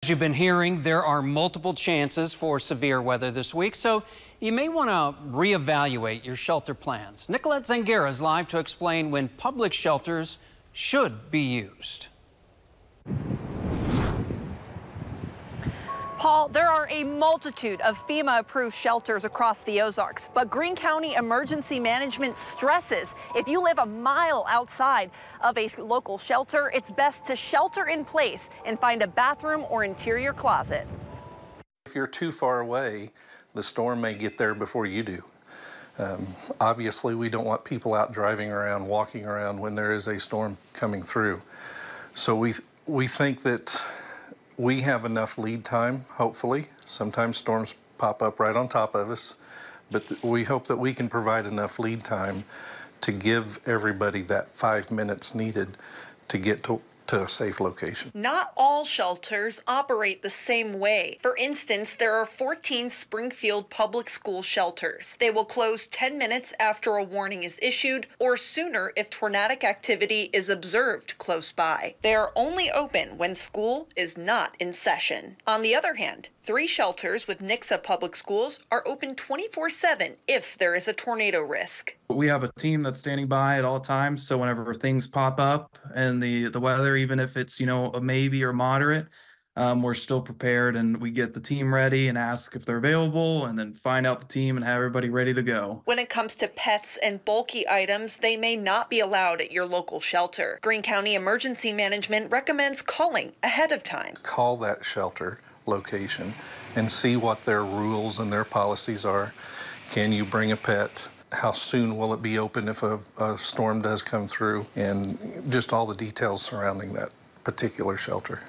As you've been hearing, there are multiple chances for severe weather this week, so you may want to reevaluate your shelter plans. Nicolette Zangara is live to explain when public shelters should be used. Paul, there are a multitude of FEMA-approved shelters across the Ozarks, but Greene County Emergency Management stresses if you live a mile outside of a local shelter, it's best to shelter in place and find a bathroom or interior closet. If you're too far away, the storm may get there before you do. Obviously, we don't want people out driving around, walking around when there is a storm coming through. So we think that we have enough lead time, hopefully. Sometimes storms pop up right on top of us, but we hope that we can provide enough lead time to give everybody that 5 minutes needed to get to a safe location. Not all shelters operate the same way. For instance, there are 14 Springfield public school shelters. They will close 10 minutes after a warning is issued or sooner if tornadic activity is observed close by. They are only open when school is not in session. On the other hand, 3 shelters with Nixa Public Schools are open 24/7 if there is a tornado risk. We have a team that's standing by at all times, so whenever things pop up and the weather, even if it's, a maybe or moderate, we're still prepared, and we get the team ready and ask if they're available and then find out the team and have everybody ready to go. When it comes to pets and bulky items, they may not be allowed at your local shelter. Greene County Emergency Management recommends calling ahead of time. Call that shelter location and see what their rules and their policies are. Can you bring a pet? How soon will it be open if a storm does come through? And just all the details surrounding that particular shelter.